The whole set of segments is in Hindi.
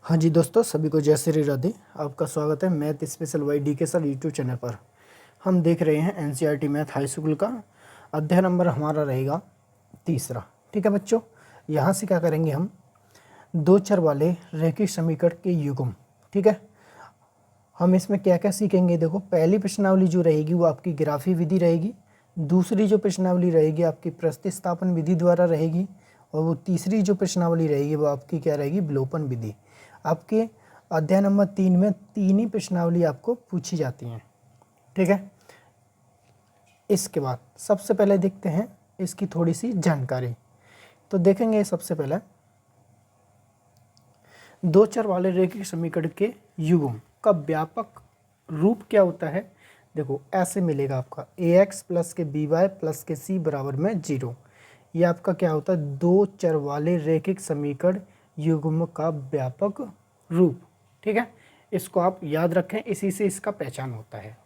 हाँ जी दोस्तों, सभी को जय श्री राधे। आपका स्वागत है मैथ स्पेशल वाई डी के सर यूट्यूब चैनल पर। हम देख रहे हैं एनसीईआरटी मैथ हाई स्कूल का अध्याय नंबर हमारा रहेगा तीसरा। ठीक है बच्चों, यहाँ से क्या करेंगे हम, दो चर वाले रैखिक समीकरण के युग्म। ठीक है, हम इसमें क्या क्या सीखेंगे। देखो, पहली प्रश्नावली जो रहेगी वो आपकी ग्राफी विधि रहेगी, दूसरी जो प्रश्नावली रहेगी आपकी प्रतिस्थापन विधि द्वारा रहेगी, और वो तीसरी जो प्रश्नावली रहेगी वो आपकी क्या रहेगी, विलोपन विधि। आपके अध्याय नंबर 3 में तीन ही प्रश्नावली आपको पूछी जाती हैं। ठीक है, इसके बाद सबसे पहले देखते हैं इसकी थोड़ी सी जानकारी। तो देखेंगे सबसे पहले दो चर वाले रैखिक समीकरण के युग्म का व्यापक रूप क्या होता है। देखो, ऐसे मिलेगा आपका ax प्लस के by प्लस के c बराबर में 0। ये आपका क्या होता है, दो चर वाले रैखिक समीकरण युग्म का व्यापक रूप। ठीक है, इसको आप याद रखें, इसी से इसका पहचान होता है।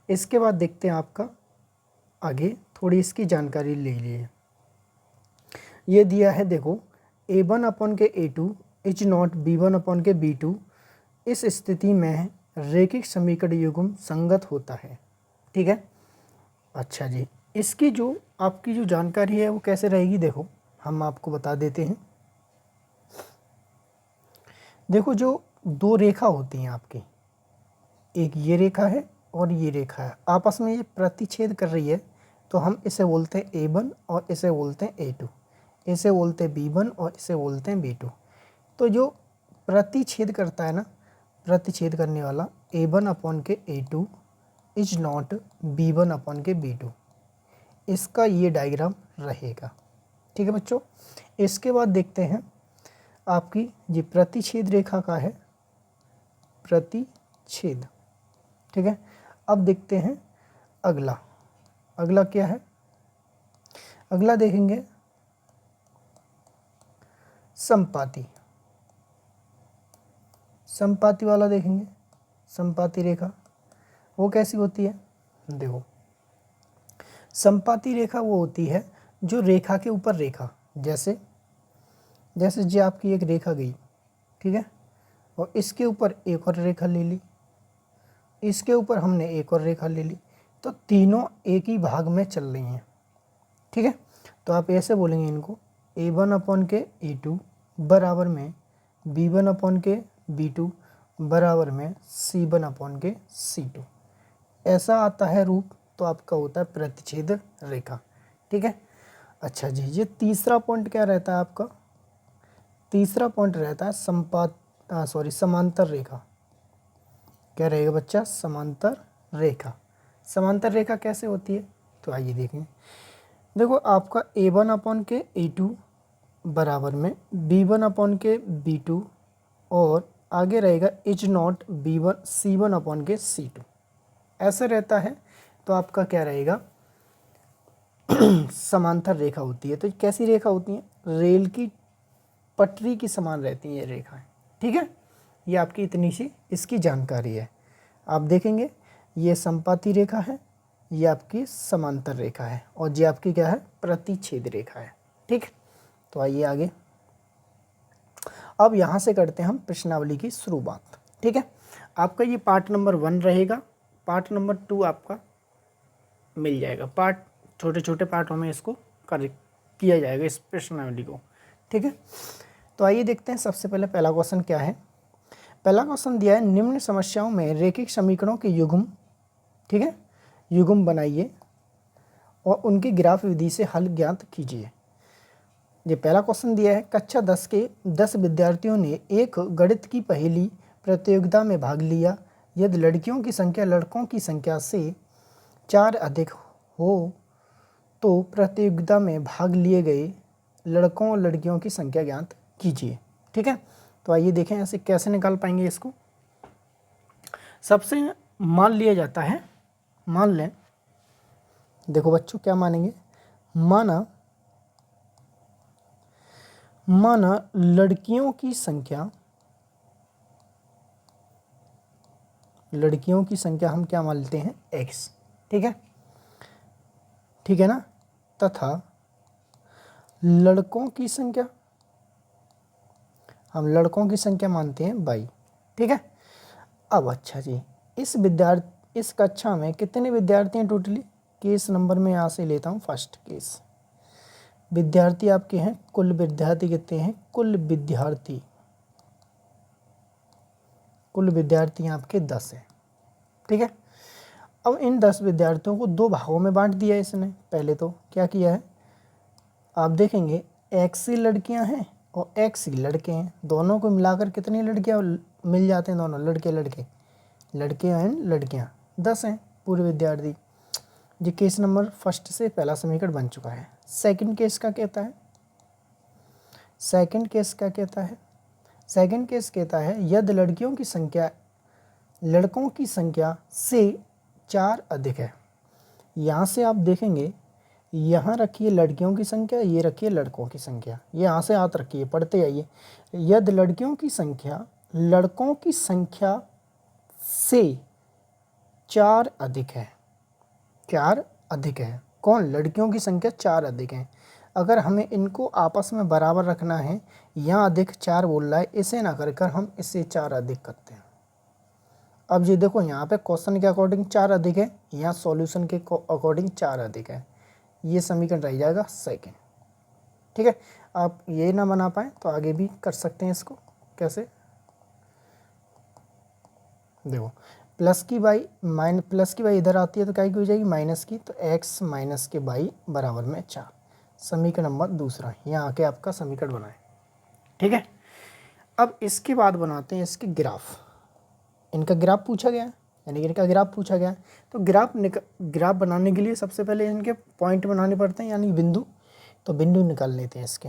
इसके बाद देखते हैं आपका आगे थोड़ी इसकी जानकारी ले लिए। ये दिया है, देखो a1 अपॉन के a2 is not b1 upon के b2। इस स्थिति में रैखिक समीकरण युग्म संगत होता है। ठीक है, अच्छा जी, इसकी जो आपकी जो जानकारी है वो कैसे रहेगी, देखो हम आपको बता देते हैं। देखो, जो दो रेखा होती हैं आपकी, एक ये रेखा है और ये रेखा है, आपस में ये प्रतिच्छेद कर रही है, तो हम इसे बोलते हैं a1 और इसे बोलते हैं a2, इसे बोलते हैं b1 और इसे बोलते हैं b2। तो जो प्रतिच्छेद करता है ना, प्रतिच्छेद करने वाला a1 अपॉन के a2 is not b1 upon के b2, इसका ये डायग्राम रहेगा। ठीक है बच्चों, इसके बाद देखते हैं आपकी ये प्रतिच्छेद रेखा का है, प्रतिच्छेद। ठीक है, अब देखते हैं अगला। अगला क्या है, अगला देखेंगे समपाती। समपाती वाला देखेंगे, समपाती रेखा वो कैसी होती है। देखो, समपाती रेखा वो होती है जो रेखा के ऊपर रेखा, जैसे जैसे जी आपकी एक रेखा गई, ठीक है, और इसके ऊपर एक और रेखा ले ली, इसके ऊपर हमने एक और रेखा ले ली, तो तीनों एक ही भाग में चल रही हैं। ठीक है, तो आप ऐसे बोलेंगे इनको, a1 अपॉन के a2 बराबर में b1 अपॉन के b2 बराबर में c1 अपॉन के c2। ऐसा आता है रूप, तो आपका होता है प्रतिच्छेद रेखा। ठीक है, अच्छा जी, ये तीसरा पॉइंट क्या रहता है आपका, तीसरा पॉइंट रहता है समांतर रेखा। क्या रहेगा बच्चा, समांतर रेखा। समांतर रेखा कैसे होती है, तो आइए देखें। देखो, आपका a1 अपॉन के a2 बराबर में b1 अपॉन के b2 और आगे रहेगा is not b1 c1 upon के c2, ऐसे रहता है। तो आपका क्या रहेगा, समांतर रेखा होती है। तो कैसी रेखा होती है, रेल की पटरी की समान रहती हैं ये रेखाएं। ठीक है, ये आपकी इतनी सी इसकी जानकारी है। आप देखेंगे ये समपाती रेखा है, ये आपकी समांतर रेखा है, और ये आपकी क्या है, प्रतिच्छेद रेखा है। ठीक, तो आइए आगे। अब यहाँ से करते हैं हम प्रश्नावली की शुरुआत। ठीक है, आपका ये पार्ट नंबर 1 रहेगा, पार्ट नंबर 2 आपका मिल जाएगा। पार्ट छोटे छोटे पार्टों में इसको किया जाएगा इस प्रश्नावली को। ठीक है, तो आइए देखते हैं सबसे पहले पहला क्वेश्चन क्या है। पहला क्वेश्चन दिया है, निम्न समस्याओं में रैखिक समीकरणों के युग्म, ठीक है, युग्म बनाइए और उनकी ग्राफ विधि से हल ज्ञात कीजिए। ये पहला क्वेश्चन दिया है, कक्षा 10 के 10 विद्यार्थियों ने एक गणित की पहेली प्रतियोगिता में भाग लिया। यदि लड़कियों की संख्या लड़कों की संख्या से 4 अधिक हो तो प्रतियोगिता में भाग लिए गए लड़कों और लड़कियों की संख्या ज्ञात कीजिए। ठीक है, तो आइए देखें ऐसे कैसे निकाल पाएंगे इसको। सबसे मान लिया जाता है, मान लें, देखो बच्चों क्या मानेंगे, माना लड़कियों की संख्या हम क्या मान लेते हैं, x। ठीक है, ठीक है ना, तथा लड़कों की संख्या हम लड़कों की संख्या मानते हैं 22, ठीक है। अब अच्छा जी, इस कक्षा में कितने विद्यार्थी हैं टोटली? केस नंबर में यहाँ से लेता हूँ फर्स्ट केस। विद्यार्थी आपके हैं, कुल विद्यार्थी कितने हैं? कुल विद्यार्थी आपके 10 हैं, ठीक है। अब इन 10 विद्यार्थियों को 2 भागों में बांट दिया इसने। पहले तो क्या किया है, आप देखेंगे एक्सी लड़कियां हैं और एक्सी लड़के हैं, दोनों को मिलाकर कितनी लड़कियां मिल जाते हैं? दोनों लड़के एंड लड़कियां 10 हैं पूरे विद्यार्थी। ये केस नंबर फर्स्ट से पहला समीकरण बन चुका है। सेकंड केस क्या कहता है? सेकंड केस कहता है यदि लड़कों की संख्या से 4 अधिक है। यहाँ से आप देखेंगे, यहाँ रखिए लड़कियों की संख्या, ये रखिए लड़कों की संख्या, ये यहाँ से हाथ रखिए, पढ़ते आइए। यदि लड़कों की संख्या से 4 अधिक है, 4 अधिक है। कौन? लड़कियों की संख्या 4 अधिक है। अगर हमें इनको आपस में बराबर रखना है, यहाँ अधिक 4 बोल रहा है, इसे ना कर हम इससे 4 अधिक करते हैं। अब ये देखो, यहाँ पे क्वेश्चन के अकॉर्डिंग 4 अधिक है, यहाँ सॉल्यूशन के अकॉर्डिंग 4 अधिक है। ये समीकरण रह जाएगा सेकंड, ठीक है। आप ये ना बना पाए तो आगे भी कर सकते हैं इसको। कैसे? देखो, प्लस की बाई इधर आती है तो क्या हो जाएगी? माइनस की, तो x माइनस के बाई बराबर में 4। समीकरण नंबर दूसरा यहाँ आके आपका समीकरण बनाए, ठीक है। अब इसके बाद बनाते हैं इसके ग्राफ। इनका ग्राफ पूछा गया है, तो ग्राफ बनाने के लिए सबसे पहले इनके पॉइंट बनाने पड़ते हैं, यानी बिंदु। तो बिंदु निकाल लेते हैं इसके।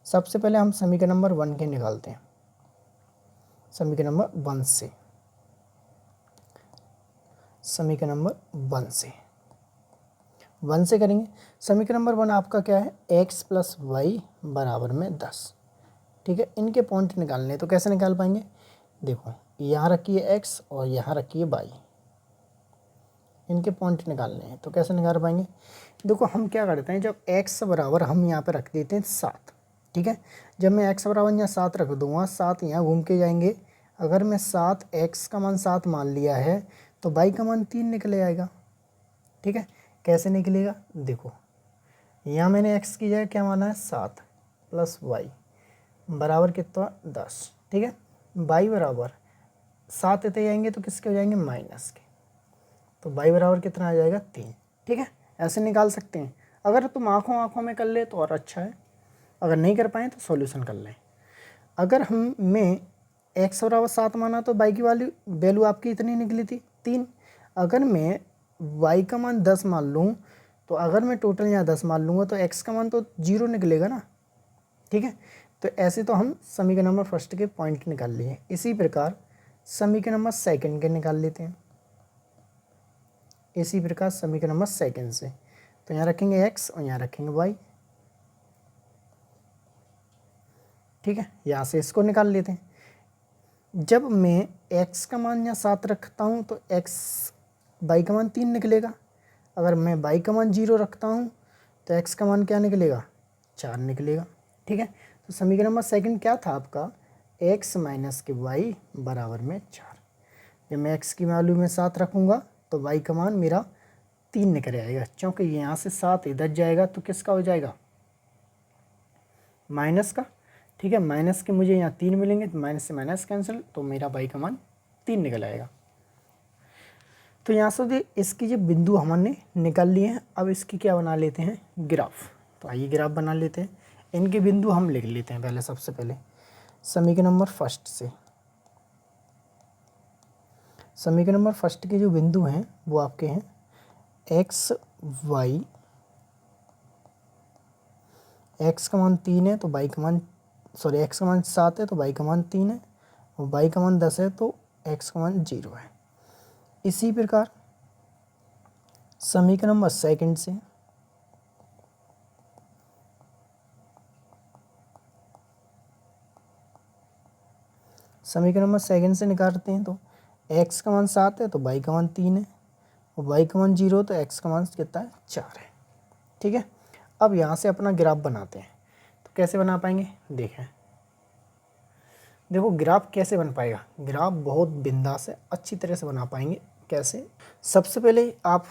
सबसे पहले हम समीकरण नंबर 1 के निकालते हैं। समीकरण नंबर 1 से करेंगे। समीकरण नंबर 1 आपका क्या है? x + y बराबर में 10, ठीक है। इनके पॉइंट निकालने, तो कैसे निकाल पाएंगे? देखो, यहाँ रखिए x और यहाँ रखिए y, इनके पॉइंट निकालने हैं, तो कैसे निकाल पाएंगे? देखो, हम क्या करते हैं, जब x बराबर हम यहाँ पे रख देते हैं 7, ठीक है। जब मैं x बराबर यहाँ 7 रख दूँगा, 7 यहाँ घूम के जाएंगे। अगर मैं x का मान 7 मान लिया है तो y का मान 3 निकले आएगा, ठीक है। कैसे निकलेगा? देखो, यहाँ मैंने x की जगह क्या माना है? 7 + y बराबर कितना? 10, ठीक है। y बराबर 7 इतने जाएंगे तो किसके हो जाएंगे? माइनस के। तो y बराबर कितना आ जाएगा? 3, ठीक है। ऐसे निकाल सकते हैं। अगर तुम आँखों में कर ले तो और अच्छा है, अगर नहीं कर पाए तो सॉल्यूशन कर लें। अगर मैं x बराबर 7 माना तो y की वैल्यू आपकी इतनी निकली थी 3। अगर मैं y का मान 10 मान लूँ, तो अगर मैं टोटल यहाँ 10 मान लूँगा तो x का मान तो 0 निकलेगा ना, ठीक है। तो ऐसे तो हम समीकरण नंबर फर्स्ट के पॉइंट निकाल लिए। इसी प्रकार समीकरण नंबर सेकंड के निकाल लेते हैं। इसी प्रकार समीकरण नंबर सेकंड से, तो यहाँ रखेंगे x और यहाँ रखेंगे y, ठीक है। यहाँ से इसको निकाल लेते हैं। जब मैं x का मान यहाँ 7 रखता हूँ तो y का मान 3 निकलेगा। अगर मैं y का मान 0 रखता हूँ तो x का मान क्या निकलेगा? 4 निकलेगा, ठीक है। तो समीकरण नंबर सेकंड क्या था आपका? x माइनस के y बराबर में 4। जब मैं x की वैल्यू में 7 रखूँगा तो y का मान मेरा 3 निकल आएगा, क्योंकि यहाँ से 7 इधर जाएगा तो किसका हो जाएगा? माइनस का, ठीक है। माइनस के मुझे यहाँ 3 मिलेंगे, तो माइनस से माइनस कैंसिल, तो मेरा y का मान 3 निकल आएगा। तो यहाँ से इसकी जो बिंदु हमने निकाल लिए हैं, अब इसकी क्या बना लेते हैं? ग्राफ। तो आइए ग्राफ बना लेते हैं। इनके बिंदु हम लिख लेते हैं पहले। सबसे पहले समीकरण नंबर फर्स्ट से, समीकरण नंबर फर्स्ट के जो बिंदु हैं वो आपके हैं x का मान 3 है तो y का मान x का मान 7 है तो y का मान 3 है, और y का मान 10 है तो x का मान 0 है। इसी प्रकार समीकरण नंबर सेकंड से, समीकरण नंबर सेकंड से निकालते हैं तो x का मान 7 है तो y का मान 3 है, और y का मान 0 तो x का मान कितना है? 4 है, ठीक है। अब यहाँ से अपना ग्राफ बनाते हैं। तो कैसे बना पाएंगे? देखें, देखो ग्राफ कैसे बन पाएगा, ग्राफ बहुत बिंदास से अच्छी तरह से बना पाएंगे। कैसे? सबसे पहले आप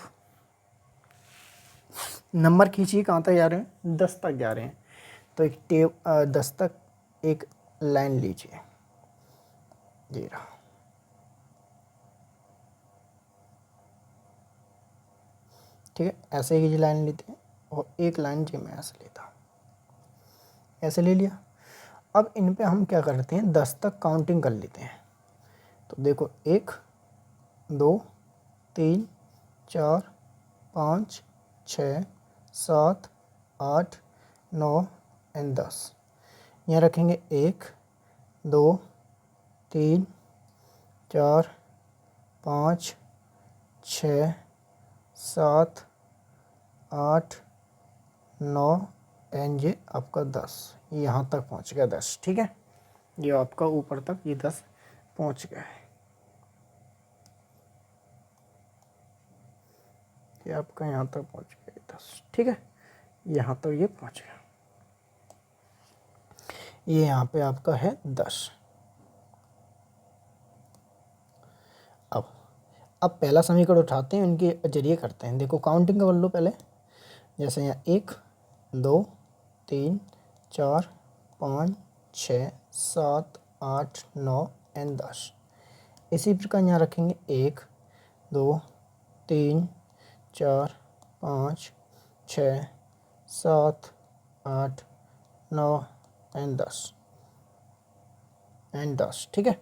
नंबर खींचिए, कहाँ तक जा रहे हैं, 10 तक जा रहे हैं, तो एक 10 तक एक लाइन लीजिए, ये रहा, ठीक है। ऐसे ही लाइन लेते हैं और एक लाइन जो मैं ऐसे लेता हूँ, ऐसे ले लिया। अब इन पे हम क्या करते हैं, 10 तक काउंटिंग कर लेते हैं। तो देखो 1 2 3 4 5 6 7 8 9 एंड 10। यहाँ रखेंगे 1 2 3 4 5 6 7 8 9 एंड ये आपका 10, यहाँ तक पहुँच गया 10, ठीक है। ये आपका ऊपर तक ये 10 पहुँच गया है, ये आपका यहाँ तक पहुँच गया 10, ठीक है। यहाँ तक ये पहुँच गया, ये यहाँ पे आपका है 10। अब पहला समीकरण उठाते हैं, उनके जरिए करते हैं। देखो काउंटिंग कर लो पहले, जैसे यहाँ 1 2 3 4 5 6 7 8 9 एंड 10। इसी प्रकार यहाँ रखेंगे 1 2 3 4 5 6 7 8 9 एंड 10, ठीक है।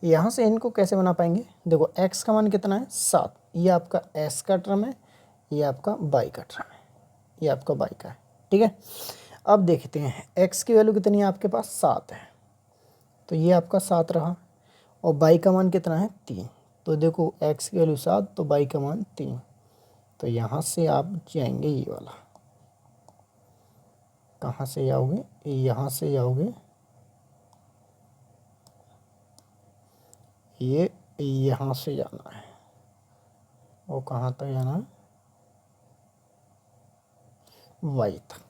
यहाँ से इनको कैसे बना पाएंगे, देखो x का मान कितना है 7, ये आपका s का टर्म है, ये आपका y का टर्म है, ये आपका y का है, ठीक है। अब देखते हैं x की वैल्यू कितनी है आपके पास, 7 है, तो ये आपका 7 रहा। और y का मान कितना है 3, तो देखो x की वैल्यू 7 तो y का मान 3, तो यहाँ से आप जाएंगे ये वाला, कहाँ से जाओगे, यहाँ से जाओगे, ये यहाँ से जाना है, और कहाँ तक जाना है, y तक।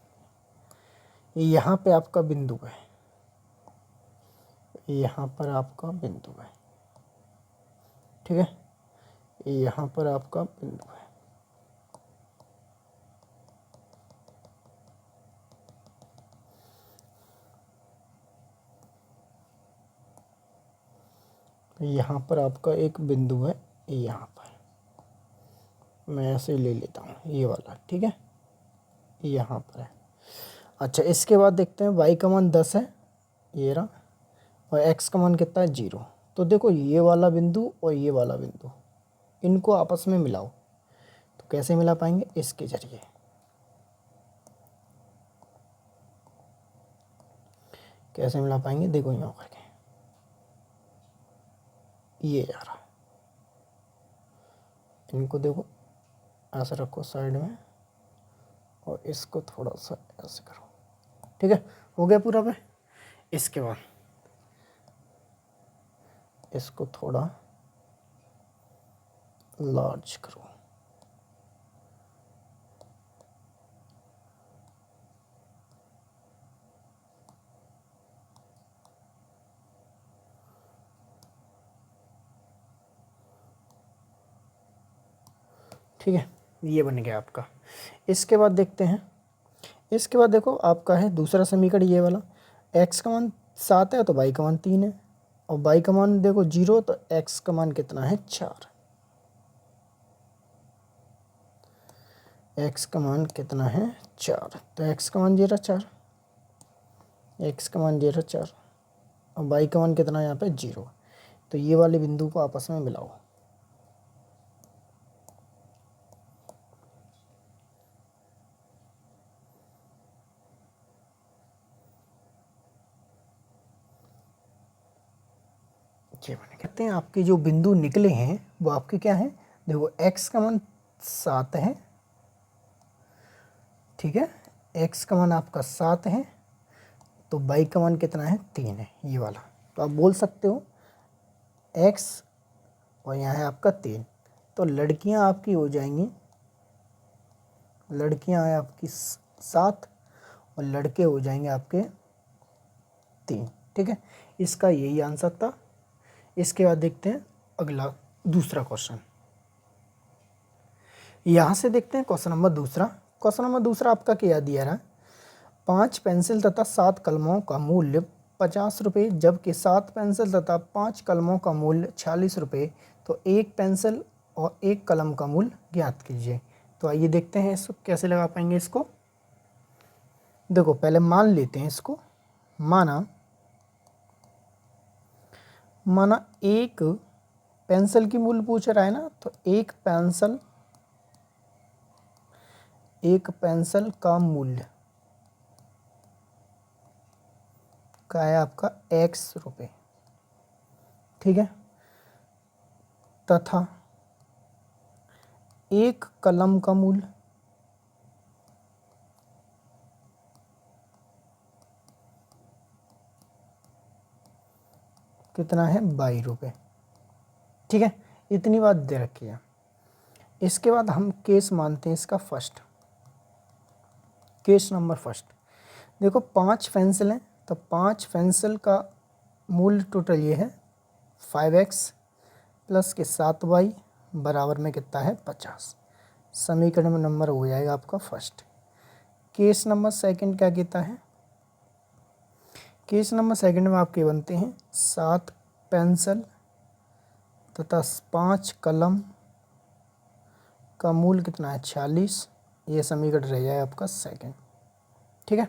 यहाँ पे आपका बिंदु है, यहाँ पर आपका बिंदु है, ठीक है, यहाँ पर आपका बिंदु है। यहाँ पर आपका एक बिंदु है, यहाँ पर मैं ऐसे ले लेता हूँ ये वाला, ठीक है, यहाँ पर है। अच्छा इसके बाद देखते हैं y का मान 10 है, ये रहा, और x का मान कितना है 0। तो देखो ये वाला बिंदु और ये वाला बिंदु, इनको आपस में मिलाओ, तो कैसे मिला पाएंगे, इसके जरिए। कैसे मिला पाएंगे, देखो यहाँ करके ये जा रहा, इनको देखो ऐसे रखो साइड में, और इसको थोड़ा सा ऐसे करो, ठीक है, हो गया पूरा पे। इसके बाद इसको थोड़ा लार्ज करो, ठीक है, ये बन गया आपका। इसके बाद देखते हैं, इसके बाद देखो आपका है दूसरा समीकरण ये वाला, x का मान 7 है तो y का मान 3 है, और y का मान देखो 0 तो x का मान कितना है 4, x का मान कितना है 4, तो x का मान 4, x का मान 4, और y का मान कितना है यहाँ पे 0। तो ये वाले बिंदु को आपस में मिलाओ, ये बने। कहते हैं आपके जो बिंदु निकले हैं वो आपके क्या हैं, देखो x का मान 7 है, ठीक है, x का मान आपका 7 है, तो y का मान कितना है 3 है, ये वाला। तो आप बोल सकते हो x और यहाँ है आपका 3, तो लड़कियाँ आपकी हो जाएंगी, लड़कियाँ हैं आपकी 7 और लड़के हो जाएंगे आपके 3, ठीक है, इसका यही आंसर था। इसके बाद देखते हैं अगला दूसरा क्वेश्चन। यहाँ से देखते हैं क्वेश्चन नंबर दूसरा। क्वेश्चन नंबर दूसरा आपका क्या दिया रहा है, 5 पेंसिल तथा 7 कलमों का मूल्य 50 रुपये, जबकि 7 पेंसिल तथा 5 कलमों का मूल्य 46 रुपये, तो एक पेंसिल और एक कलम का मूल्य ज्ञात कीजिए। तो आइए देखते हैं इसको कैसे लगा पाएंगे। इसको देखो, पहले मान लेते हैं इसको। माना एक पेंसिल की मूल्य पूछ रहा है ना, तो एक पेंसिल का मूल्य का है आपका x रुपये, ठीक है, तथा एक कलम का मूल्य कितना है, 22 रुपये, ठीक है। इतनी बात दे रखी है। इसके बाद हम केस मानते हैं इसका फर्स्ट, केस नंबर फर्स्ट। देखो 5 पेंसिल हैं, तो 5 पेंसिल का मूल्य टोटल ये है 5x प्लस के 7y बराबर में कितना है, 50। समीकरण में नंबर हो जाएगा आपका फर्स्ट। केस नंबर सेकंड क्या कहता है, केस नंबर सेकंड में आपके बनते हैं 7 पेंसिल तथा 5 कलम का मूल्य कितना है, 46। ये समीकरण रह जाएगा आपका सेकंड, ठीक है।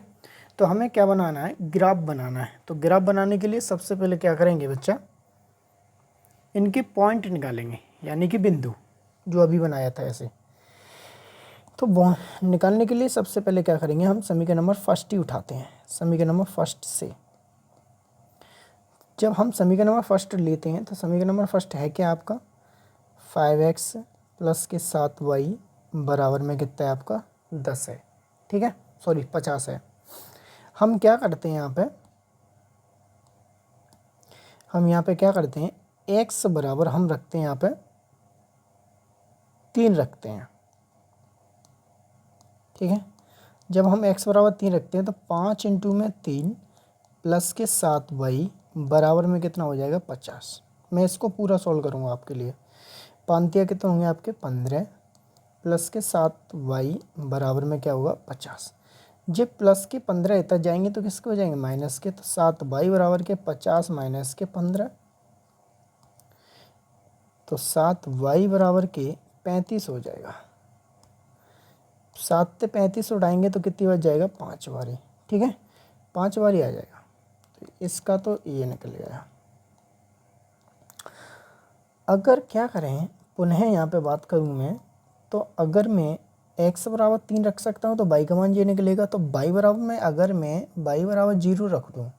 तो हमें क्या बनाना है, ग्राफ बनाना है। तो ग्राफ बनाने के लिए सबसे पहले क्या करेंगे बच्चा, इनके पॉइंट निकालेंगे, यानी कि बिंदु जो अभी बनाया था ऐसे। तो निकालने के लिए सबसे पहले क्या करेंगे, हम समीकरण नंबर फर्स्ट ही उठाते हैं। समीकरण नंबर फर्स्ट से जब हम समीकरण नंबर फर्स्ट लेते हैं, तो समीकरण नंबर फर्स्ट है क्या आपका 5x प्लस के 7y बराबर में कितना है आपका 10 है, ठीक है, सॉरी 50 है। हम क्या करते हैं यहाँ पे क्या करते हैं, x बराबर हम रखते हैं यहाँ पे 3 रखते हैं, ठीक है। जब हम x बराबर 3 रखते हैं, तो 5 इंटू में 3 प्लस के 7y बराबर में कितना हो जाएगा, 50। मैं इसको पूरा सॉल्व करूँगा आपके लिए। पांतिया कितने होंगे आपके 15 प्लस के 7y बराबर में क्या होगा, 50। जब प्लस के 15 इतना जाएंगे तो किसके हो जाएंगे, माइनस के। तो 7y बराबर के 50 माइनस के 15, तो 7y बराबर के 35 हो जाएगा। 7 से 35 उठाएंगे तो कितनी बार जाएगा, 5 बारी, ठीक है, 5 बारी आ जाएगा। तो इसका तो ये निकल गया। अगर क्या करें, पुनः यहाँ पे बात करूँ मैं, तो अगर मैं x बराबर 3 रख सकता हूँ तो y का मान ये निकलेगा। तो y बराबर में अगर मैं y बराबर 0 रख दूँ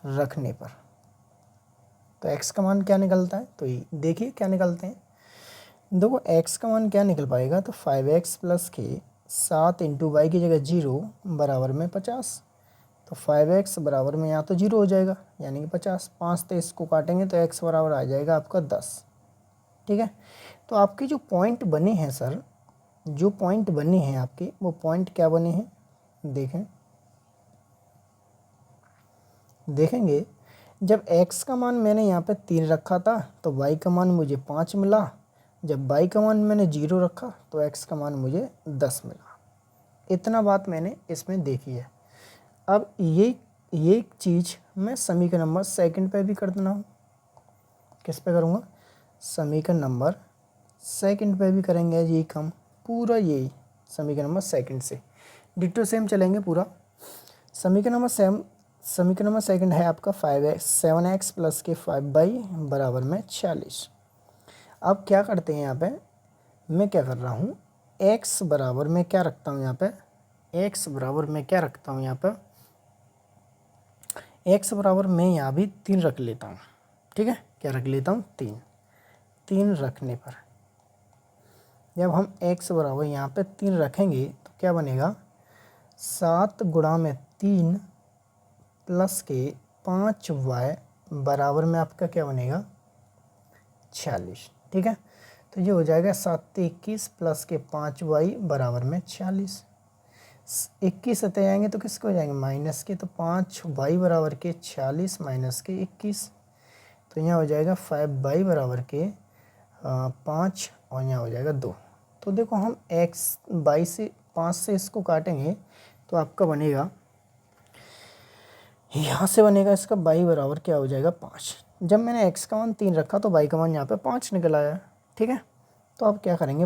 रखने पर, तो x का मान क्या निकलता है, तो ये देखिए क्या निकलते हैं। देखो x का मान क्या निकल पाएगा, तो 5x प्लस के 7 इंटू वाई की जगह 0 बराबर में 50। तो 5x बराबर में यहाँ तो 0 हो जाएगा, यानी कि 50। 5 से इसको काटेंगे तो x बराबर आ जाएगा आपका 10, ठीक है। तो आपके जो पॉइंट बने हैं सर, जो पॉइंट बने हैं आपके, वो पॉइंट क्या बने हैं देखेंगे। जब x का मान मैंने यहाँ पे 3 रखा था तो y का मान मुझे 5 मिला। जब y का मान मैंने 0 रखा तो x का मान मुझे 10 मिला। इतना बात मैंने इसमें देखी है। अब ये चीज़ मैं समीकरण नंबर सेकंड पे भी कर देना हूँ। किस पे करूँगा, समीकरण नंबर सेकंड पे भी करेंगे। यही काम पूरा यही समीकरण नंबर सेकंड से डिटो सेम चलेंगे पूरा। समीकरण नंबर सेकंड है आपका 7x प्लस के 5y बराबर में 46। अब क्या करते हैं यहाँ पे, मैं क्या कर रहा हूँ, x बराबर में क्या रखता हूँ यहाँ पे, x बराबर मैं क्या रखता हूँ यहाँ पे, x बराबर मैं यहाँ भी 3 रख लेता हूँ, ठीक है। क्या रख लेता हूँ, 3 रखने पर जब हम x बराबर यहाँ पे 3 रखेंगे तो क्या बनेगा, 7 गुणा में 3 प्लस के 5y बराबर में आपका क्या बनेगा, 46, ठीक है। तो ये हो जाएगा 7 से 21 प्लस के 5y बराबर में 46। 21 सतह आएंगे तो किसको हो जाएंगे माइनस के, तो 5 वाई बराबर के 46 माइनस के 21, तो यहाँ हो जाएगा 5 वाई बराबर के 5 और यहाँ हो जाएगा 2। तो देखो हम एक्स वाई से 5 से इसको काटेंगे तो आपका बनेगा, यहाँ से बनेगा इसका वाई बराबर क्या हो जाएगा 5। जब मैंने एक्स का मान 3 रखा तो वाई का मान यहाँ पे 5 निकल आया। ठीक है, तो अब क्या करेंगे,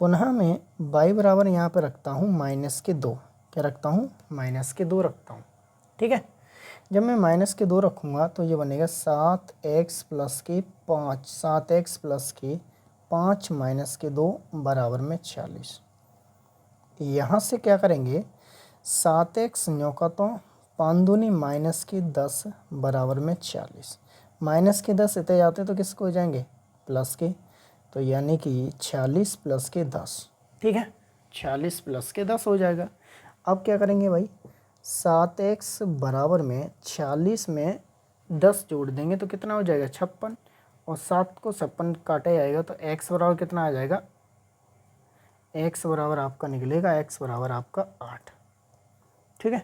पुनः मैं वाई बराबर यहाँ पे रखता हूँ -2। क्या रखता हूँ, -2 रखता हूँ। ठीक है, जब मैं -2 रखूँगा तो ये बनेगा 7x प्लस के 5, 7x प्लस के 5 -2 बराबर में 46। यहाँ से क्या करेंगे, 7x 9 का तो 5 दूनी -10 बराबर में 40। -10 इतने जाते तो किसको हो जाएंगे, प्लस के, तो यानी कि 46 प्लस के 10। ठीक है, 46 प्लस के 10 हो जाएगा। अब क्या करेंगे भाई, 7x बराबर में 46 में 10 जोड़ देंगे तो कितना हो जाएगा 56, और 7 को 56 काटा जाएगा तो x बराबर कितना आ जाएगा, x बराबर आपका निकलेगा, x बराबर आपका 8। ठीक है,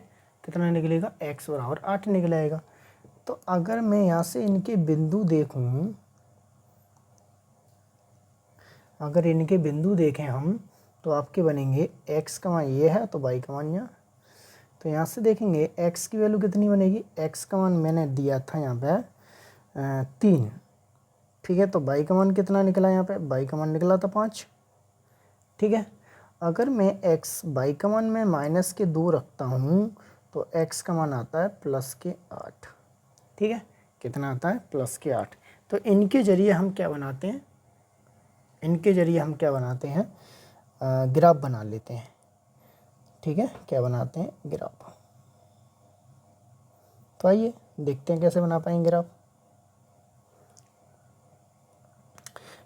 कितना निकलेगा, x बराबर 8 निकल आएगा। तो अगर मैं यहाँ से इनके बिंदु देखूँ, अगर इनके बिंदु देखें हम तो आपके बनेंगे x का मान ये है तो y का मान यहाँ, तो यहाँ से देखेंगे x की वैल्यू कितनी बनेगी, x का मान मैंने दिया था यहाँ पे 3। ठीक है, तो y का मान कितना निकला, यहाँ पे y का मान निकला था 5। ठीक है, अगर मैं x y का मान में -2 रखता हूँ तो x का मान आता है +8। ठीक है, कितना आता है, +8। तो इनके जरिए हम क्या बनाते हैं, ग्राफ बना लेते हैं। ठीक है, क्या बनाते हैं, ग्राफ। तो आइए देखते हैं कैसे बना पाएंगे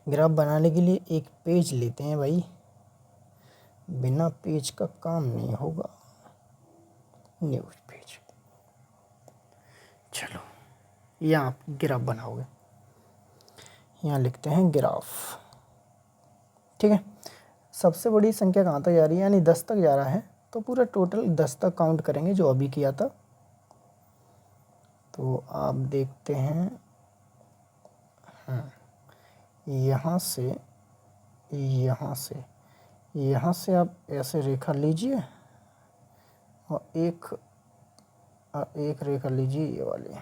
ग्राफ बनाने के लिए एक पेज लेते हैं भाई, बिना पेज का काम नहीं होगा, न्यूज पेज। चलो, यहाँ आप ग्राफ बनाओगे, यहाँ लिखते हैं ग्राफ। ठीक है, सबसे बड़ी संख्या कहाँ तक जा रही है, यानी 10 तक जा रहा है, तो पूरा टोटल 10 तक काउंट करेंगे जो अभी किया था। तो आप देखते हैं, यहाँ से आप ऐसे रेखा लीजिए और एक रेखा लीजिए ये वाली,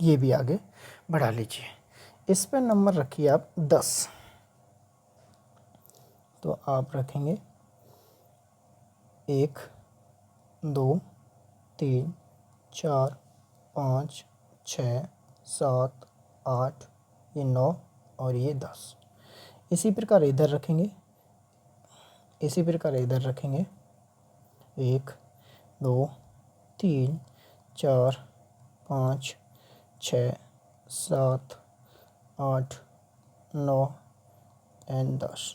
ये भी आगे बढ़ा लीजिए। इस पर नंबर रखिए आप 10। तो आप रखेंगे 1 2 3 4 5 6 7 8, ये 9 और ये 10। इसी प्रकार इधर रखेंगे, 1 2 3 4 5 6 7 8 9 एंड 10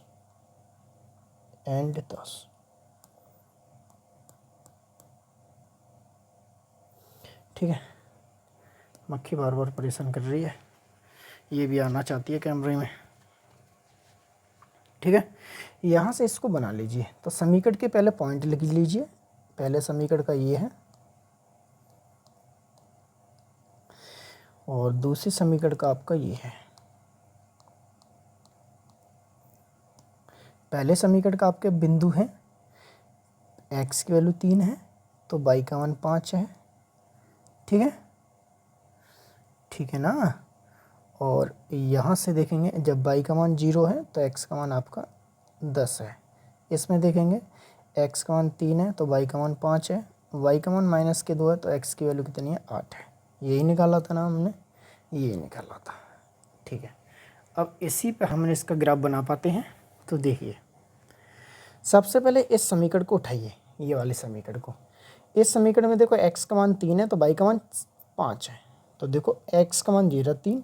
ठीक है, मक्खी बार बार परेशान कर रही है, ये भी आना चाहती है कैमरे में। ठीक है, यहाँ से इसको बना लीजिए। तो समीकरण के पहले पॉइंट लिख लीजिए, पहले समीकरण का ये है और दूसरी समीकरण का आपका ये है। पहले समीकरण का आपके बिंदु हैं, x की वैल्यू 3 है तो y का मान 5 है। ठीक है ना। और यहाँ से देखेंगे जब y का मान 0 है तो x का मान आपका 10 है। इसमें देखेंगे x का मान 3 है तो y का मान 5 है, y का मान -2 है तो x की वैल्यू कितनी है 8 है। यही निकाला था ना हमने, ये निकाला था। ठीक है, अब इसी पे हमने इसका ग्राफ बना पाते हैं। तो देखिए, सबसे पहले इस समीकरण को उठाइए, ये वाले समीकरण को। इस समीकरण में देखो x का मान 3 है तो y का मान 5 है। तो देखो x का मान 3,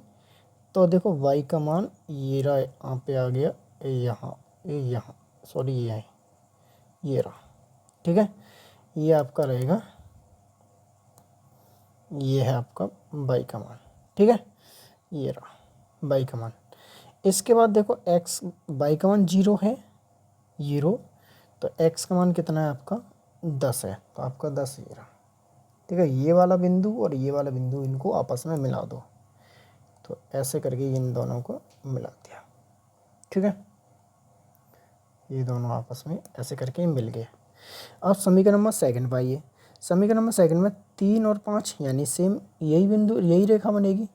तो देखो y का मान ये रहा, यहाँ पे आ गया, यहाँ सॉरी ये रहा। ठीक है। ये आपका रहेगा, ये है आपका बाई का मान, ठीक है, ये रहा बाई का मान। इसके बाद देखो एक्स, बाई का मान 0 है, 0, तो एक्स का मान कितना है आपका 10 है, तो आपका 10 ये रहा, ठीक है। ये वाला बिंदु और ये वाला बिंदु इनको आपस में मिला दो, तो ऐसे करके इन दोनों को मिला दिया, ठीक है। ये दोनों आपस में ऐसे करके मिल गए। अब समीकरण नंबर सेकंड पाइए। समीकरण नंबर सेकंड में 3 और 5 यानी सेम यही बिंदु, यही रेखा बनेगी।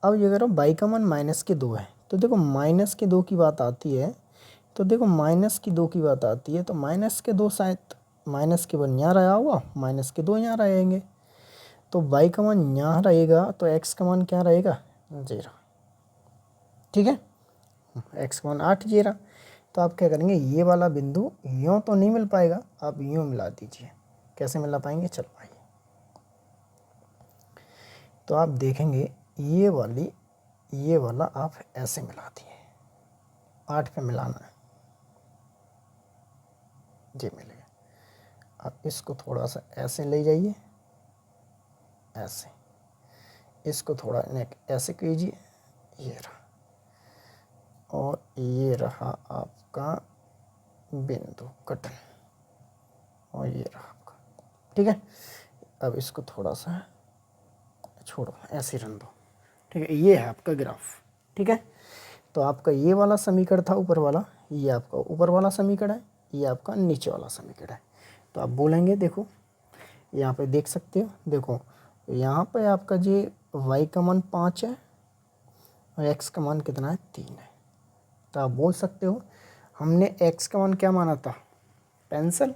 अब ये करो बाई का मान -2 है, तो देखो -2 की बात आती है, तो देखो -2 की बात आती है, तो -2 शायद -1 यहाँ रहा होगा, -2 यहाँ रहेंगे, तो बाई का मान यहाँ रहेगा, तो एक्स का मान क्या रहेगा 0, ठीक है। एक्स का मान 8 0, तो आप क्या करेंगे, ये वाला बिंदु यूँ तो नहीं मिल पाएगा, आप यूँ मिला दीजिए। कैसे मिला पाएंगे, चलो आइए। तो आप देखेंगे ये वाला आप ऐसे मिला दिए, 8 पे मिलाना है, ये मिलेगा। आप इसको थोड़ा सा ऐसे ले जाइए, ऐसे, इसको थोड़ा ऐसे कीजिए, ये रहा, और ये रहा आपका बिंदु कटन, और ये रहा आपका, ठीक है। अब इसको थोड़ा सा छोड़ो, ऐसे रन दो, ठीक है। ये है आपका ग्राफ, ठीक है। तो आपका ये वाला समीकरण था ऊपर वाला, ये आपका ऊपर वाला समीकरण है, ये आपका नीचे वाला समीकरण है। तो आप बोलेंगे, देखो यहाँ पे देख सकते हो, देखो यहाँ पे आपका जी y का मान 5 है और x का मान कितना है 3 है। तो आप बोल सकते हो हमने x का मान क्या माना था, पेंसिल,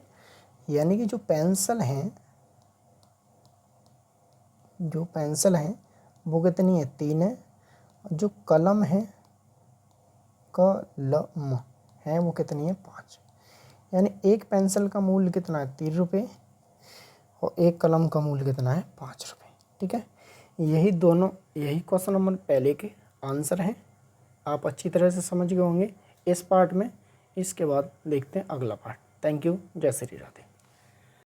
यानी कि जो पेंसिल हैं, जो पेंसिल हैं वो कितनी है 3 है, जो कलम है, कलम है, वो कितनी है 5, यानी एक पेंसिल का मूल्य कितना है 3 रुपये और एक कलम का मूल्य कितना है 5 रुपये, ठीक है। यही क्वेश्चन नंबर पहले के आंसर हैं। आप अच्छी तरह से समझ गए होंगे इस पार्ट में। इसके बाद देखते हैं अगला पार्ट। Thank you. जय श्री राधे।